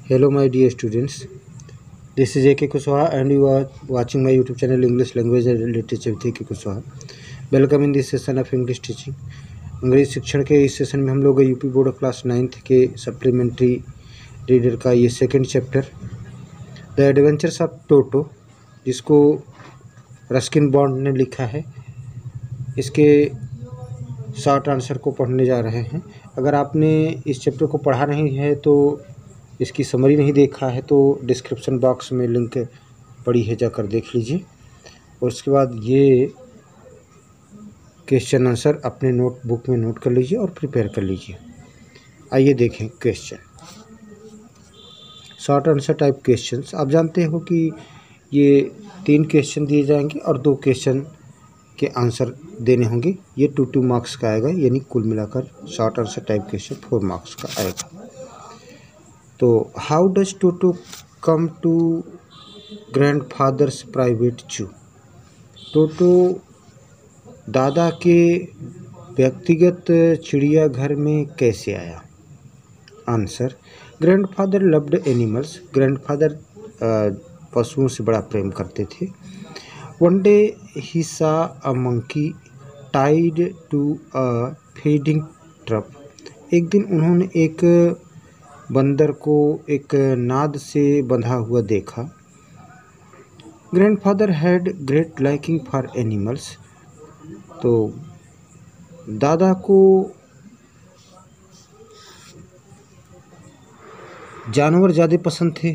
Hello, my dear students. This is A.K. Kushwaha, and you are watching my YouTube channel English Language and Literature with A.K. Kushwaha. Welcome in this session of English teaching. अंग्रेजी शिक्षण के इस session में हम लोग UP board of class 9th के supplementary reader का ये second chapter the adventures of Toto, जिसको रस्किन बॉन्ड ने लिखा है, इसके शॉर्ट आंसर को पढ़ने जा रहे हैं। अगर आपने इस चैप्टर को पढ़ा नहीं है तो इसकी समरी नहीं देखा है तो डिस्क्रिप्शन बॉक्स में लिंक पड़ी है, जाकर देख लीजिए। और उसके बाद ये क्वेश्चन आंसर अपने नोटबुक में नोट कर लीजिए और प्रिपेयर कर लीजिए। आइए देखें question. Short answer type questions, आप जानते हो कि ये 3 क्वेश्चन दिए जाएंगे और 2 क्वेश्चन के आंसर देने होंगे। ये 2 मार्क्स का आएगा, यानी कुल मिलाकर short answer type question 4 marks का आएगा। तो how does Toto come to grandfather's private zoo? Toto दादा के व्यक्तिगत चिड़ियाघर में कैसे आया? Answer, grandfather loved animals. Grandfather पशुओं से बड़ा प्रेम करते थे। One day he saw a monkey tied to a feeding trough. एक दिन उन्होंने एक बंदर को एक नाद से बंधा हुआ देखा। Grandfather had great liking for animals. तो दादा को जानवर ज़्यादा पसंद थे।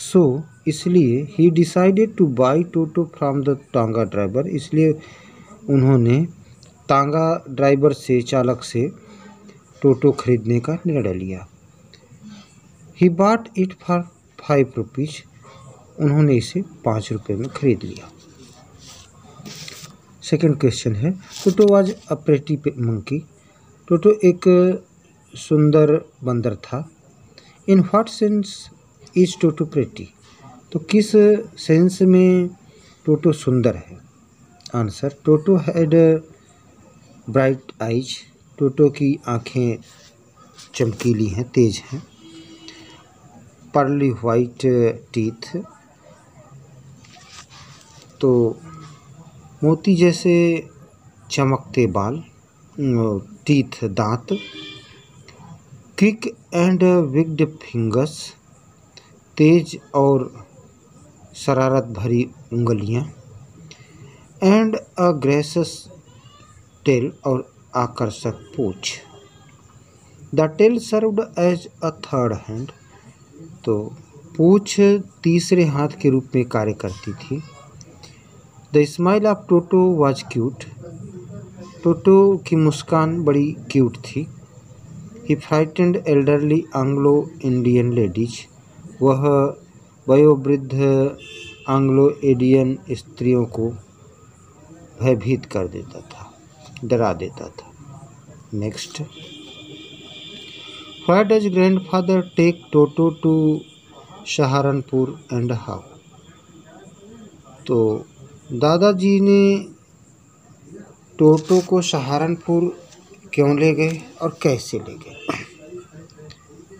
सो इसलिए ही decided to buy toto from the टांगा ड्राइवर। इसलिए उन्होंने टांगा ड्राइवर से, चालक से टोटो खरीदने का निर्णय लिया। He bought it for 5 rupees. उन्होंने इसे 5 रुपये में खरीद लिया। सेकंड क्वेश्चन है, Toto was a pretty monkey. Toto एक सुंदर बंदर था। In what sense is Toto pretty? तो किस सेंस में टोटो सुंदर है? Answer, Toto had bright eyes. Toto की आँखें चमकीली हैं, तेज हैं। पर्ली वाइट टीथ, तो मोती जैसे चमकते बाल, टीथ दांत। क्विक एंड विग्ड फिंगर्स, तेज और शरारत भरी उंगलियां। एंड अ ग्रेसियस टेल, और आकर्षक पूंछ। The tail served as a third hand. तो पूंछ तीसरे हाथ के रूप में कार्य करती थी। The smile of Toto was cute. Toto की मुस्कान बड़ी क्यूट थी। He frightened elderly Anglo Indian ladies. वह वयोवृद्ध एंग्लो इंडियन स्त्रियों को भयभीत कर देता था, डरा देता था। Next, why does grandfather take Toto to Saharanpur and how? तो दादाजी ने टोटो को सहारनपुर क्यों ले गए और कैसे ले गए?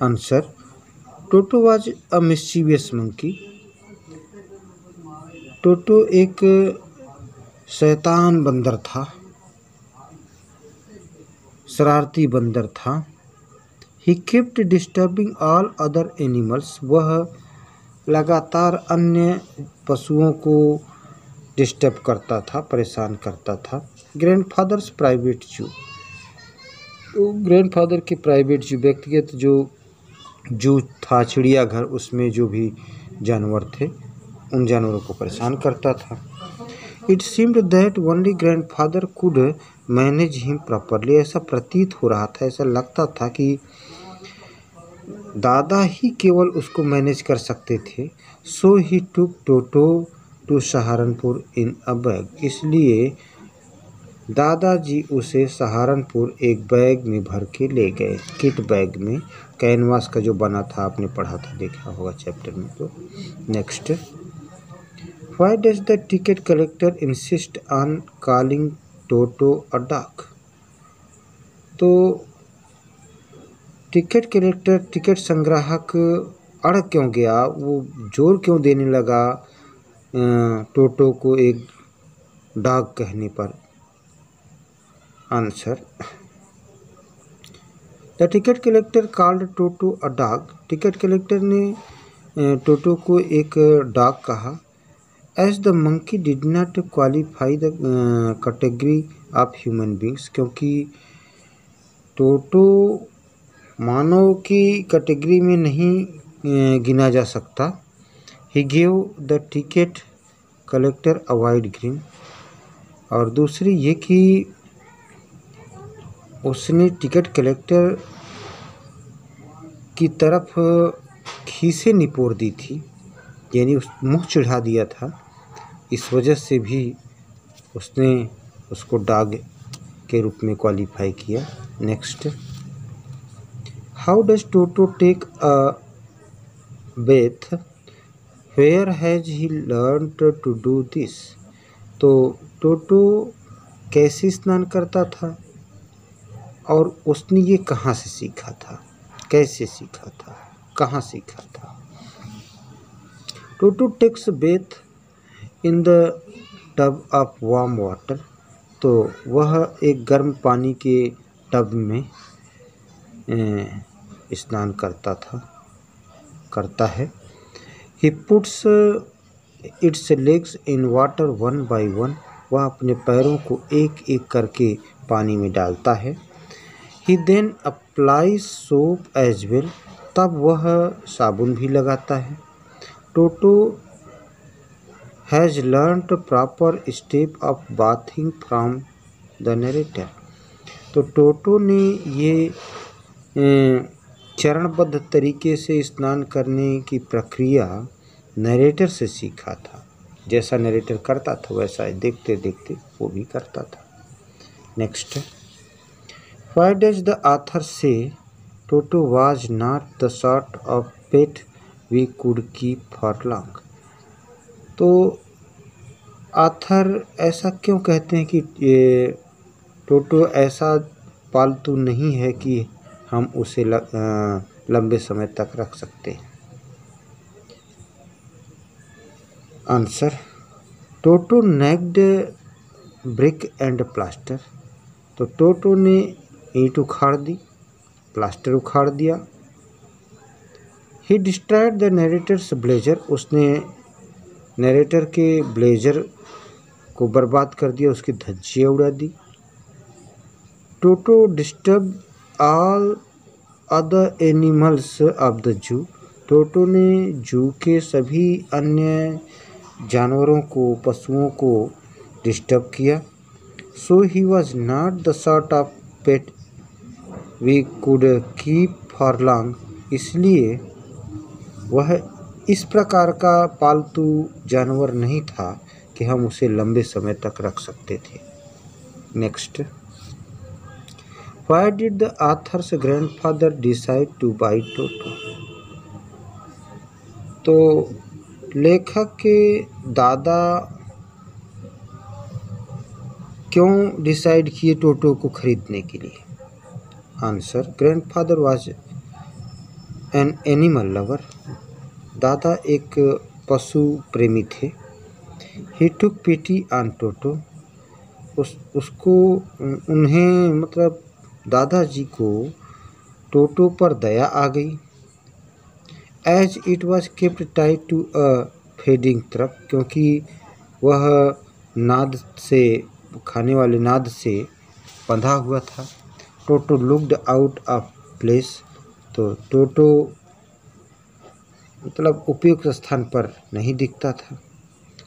Answer, Toto was a mischievous monkey. Toto एक शैतान बंदर था, शरारती बंदर था। He kept disturbing all other animals. वह लगातार अन्य पशुओं को डिस्टर्ब करता था, परेशान करता था। ग्रैंडफादर्स प्राइवेट जू। तो ग्रैंडफादर के प्राइवेट जू, व्यक्तिगत जो जू था, चिड़ियाघर, उसमें जो भी जानवर थे उन जानवरों को परेशान करता था। It seemed that only grandfather could manage him properly. ऐसा प्रतीत हो रहा था, ऐसा लगता था कि दादा ही केवल उसको मैनेज कर सकते थे। So he took Toto to Saharanpur in a bag. इसलिए दादाजी उसे सहारनपुर एक बैग में भर के ले गए, किट बैग में, कैनवास का जो बना था, आपने पढ़ा था, देखा होगा चैप्टर में। तो next, why does the ticket collector insist on calling toto a dog? तो टिकट कलेक्टर, टिकट संग्राहक अड़ क्यों गया, वो जोर क्यों देने लगा टोटो को एक डॉग कहने पर? Answer, the ticket collector called Toto a dog. Ticket collector ने टोटो को एक डॉग कहा। As the monkey did not qualify the category of human beings, क्योंकि टोटो मानव की कैटेगरी में नहीं गिना जा सकता। He give the ticket collector a wide grin. और दूसरी ये कि उसने टिकट कलेक्टर की तरफ खीसे निपोर दी थी, यानी उस मुँह चिढ़ा दिया था। इस वजह से भी उसने उसको डॉग के रूप में क्वालिफाई किया। Next, how does Toto take a bath, where has he learned to do this? तो टोटो कैसे स्नान करता था और उसने ये कहाँ से सीखा था, कैसे सीखा था, कहाँ सीखा था? Toto takes bath in the tub of warm water. तो वह एक गर्म पानी के टब में स्नान करता है। He puts it's legs in water one by one. वह अपने पैरों को एक एक करके पानी में डालता है। He then applies soap as well. तब वह साबुन भी लगाता है। Toto has learned proper step of bathing from the narrator. तो टोटो ने ये चरणबद्ध तरीके से स्नान करने की प्रक्रिया नरेटर से सीखा था। जैसा नरेटर करता था वैसा देखते देखते वो भी करता था। Next, why does the author say Toto was not the sort of pet we could keep for long? तो ऑथर ऐसा क्यों कहते हैं कि ये टोटो ऐसा पालतू नहीं है कि हम उसे लंबे समय तक रख सकते हैं? Answer, Toto nicked brick and plaster. तो टोटो ने ईंट उखाड़ दी, प्लास्टर उखाड़ दिया। He destroyed the narrator's blazer. उसने नरेटर के ब्लेजर को बर्बाद कर दिया, उसकी धज्जियाँ उड़ा दी। Toto disturb all other animals of the zoo. Toto ने जू के सभी अन्य जानवरों को, पशुओं को डिस्टर्ब किया। So he was not the sort of pet we could keep for long. इसलिए वह इस प्रकार का पालतू जानवर नहीं था कि हम उसे लंबे समय तक रख सकते थे। Next, why did the author's grandfather decide to buy Toto? तो लेखक के दादा क्यों डिसाइड किए टोटो को खरीदने के लिए? Answer, grandfather was an animal lover. दादा एक पशु प्रेमी थे। ही टुक पिटी ऑन टोटो। उसको उन्हें मतलब दादाजी को टोटो पर दया आ गई। As it was kept tied to a feeding truck. क्योंकि वह नाद से, खाने वाले नाद से बंधा हुआ था। Toto looked out of place. तो टोटो मतलब उपयुक्त स्थान पर नहीं दिखता था।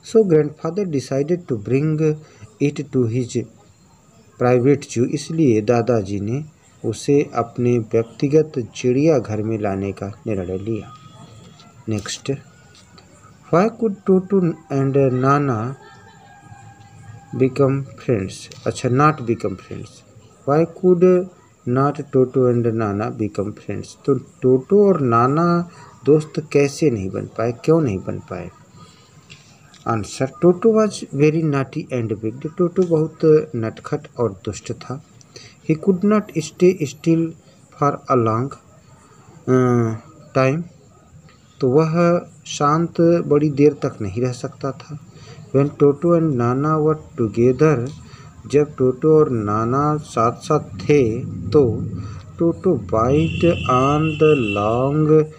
So grandfather decided to bring it to his private zoo. इसलिए दादाजी ने उसे अपने व्यक्तिगत चिड़ियाघर में लाने का निर्णय लिया। Next, why could toto and Nana become friends? अच्छा, not become friends. Why could not toto and Nana become friends? तो टोटो और नाना दोस्त कैसे नहीं बन पाए, क्यों नहीं बन पाए? Answer, Toto was very naughty and big. Toto बहुत नटखट और दुष्ट था। He could not stay still for a long time. तो वह शांत बड़ी देर तक नहीं रह सकता था। When toto and Nana were together, जब टोटो और नाना साथ साथ थे तो Toto bite on the long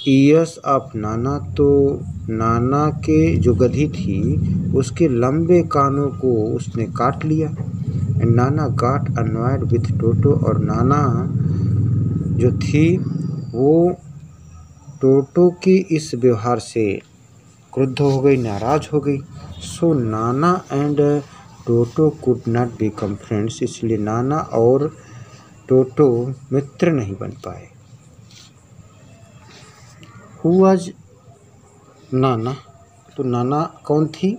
ears of Nana, तो नाना के जो गधी थी उसके लंबे कानों को उसने काट लिया। And Nana got annoyed with टोटो, और नाना जो थी वो टोटो के इस व्यवहार से क्रुद्ध हो गई, नाराज हो गई। सो नाना and Toto could not become friends, इसलिए नाना और टोटो मित्र नहीं बन पाए। हु वाज नाना, तो नाना कौन थी?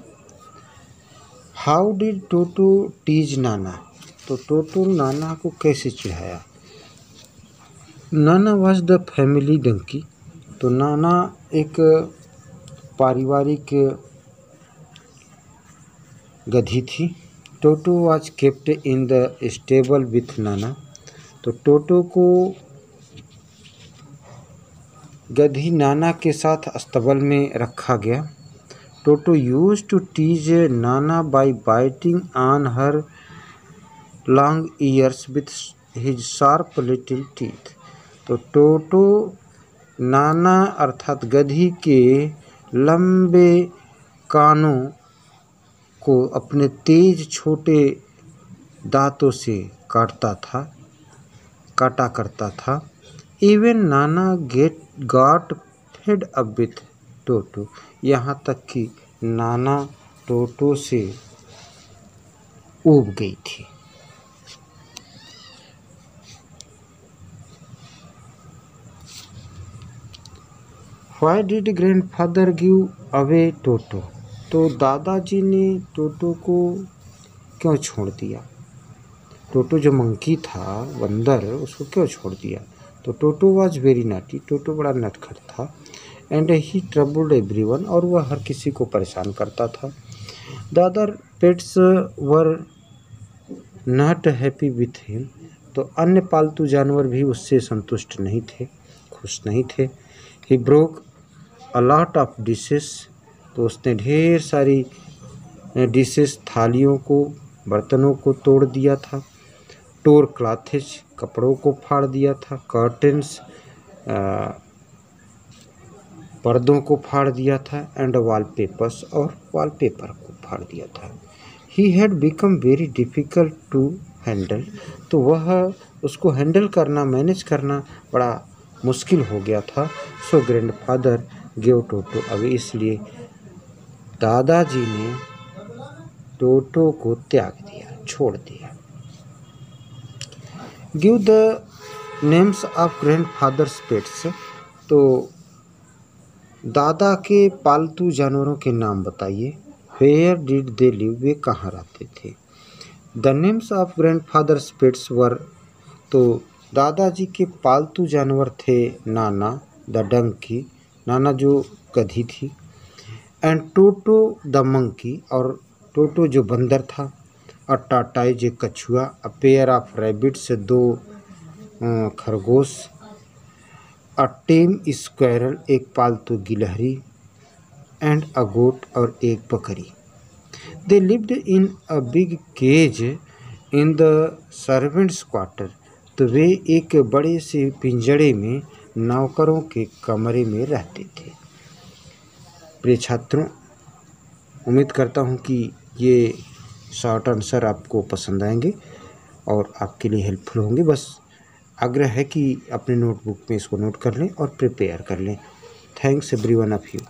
हाउ डिड टोटो टीज नाना, तो टोटो नाना को कैसे चिढ़ाया? नाना वाज द फैमिली डंकी, तो नाना एक पारिवारिक गधी थी। टोटो was kept in the stable with नाना, तो टोटो को गधी नाना के साथ अस्तबल में रखा गया। Toto use to tease Nana by biting on her long ears with his sharp little teeth, तो टोटो नाना अर्थात गधी के लंबे कानों को अपने तेज छोटे दांतों से काटा करता था। Even Nana got fed up with टोटो, यहाँ तक कि नाना टोटो से ऊब गई थी। Why did grandfather give away टोटो, तो दादाजी ने टोटो को क्यों छोड़ दिया? टोटो जो मंकी था, बंदर, उसको क्यों छोड़ दिया? तो टोटो वाज वेरी नॉटी, टोटो बड़ा नटखट था। एंड ही ट्रबल्ड एवरीवन, और वह हर किसी को परेशान करता था। The other pets were not happy with him, तो अन्य पालतू जानवर भी उससे संतुष्ट नहीं थे, खुश नहीं थे। He broke a lot of dishes, तो उसने ढेर सारी डिशेस, थालियों को, बर्तनों को तोड़ दिया था। टोर क्लॉथेज, कपड़ों को फाड़ दिया था। कर्टेंस, पर्दों को फाड़ दिया था। एंड वॉलपेपर्स, और वॉलपेपर को फाड़ दिया था। He had become very difficult to handle, तो वह उसको हैंडल करना, मैनेज करना बड़ा मुश्किल हो गया था। So grandfather give Toto away, इसलिए दादाजी ने टोटो को त्याग दिया, छोड़ दिया। Give the names of grandfather's pets, तो दादा के पालतू जानवरों के नाम बताइए। वेयर डिड दे लिव, वे कहाँ रहते थे? The names of grandfather's pets were, तो दादाजी के पालतू जानवर थे नाना द डंकी, नाना जो गधी थी। एंड टोटो द मंकी, और टोटो जो बंदर था। अ टाटाइज, एक कछुआ। अ पेयर ऑफ रैबिट्स, दो खरगोश। अ टेम स्क्वायरल, एक पालतू गिलहरी। एंड अ गोट, और एक बकरी। They lived in a big cage in the servants quarter, तो वे एक बड़े से पिंजड़े में नौकरों के कमरे में रहते थे। प्रिय छात्रों, उम्मीद करता हूँ कि ये शॉर्ट आंसर आपको पसंद आएंगे और आपके लिए हेल्पफुल होंगे। बस आग्रह है कि अपने नोटबुक में इसको नोट कर लें और प्रिपेयर कर लें। Thanks everyone of you.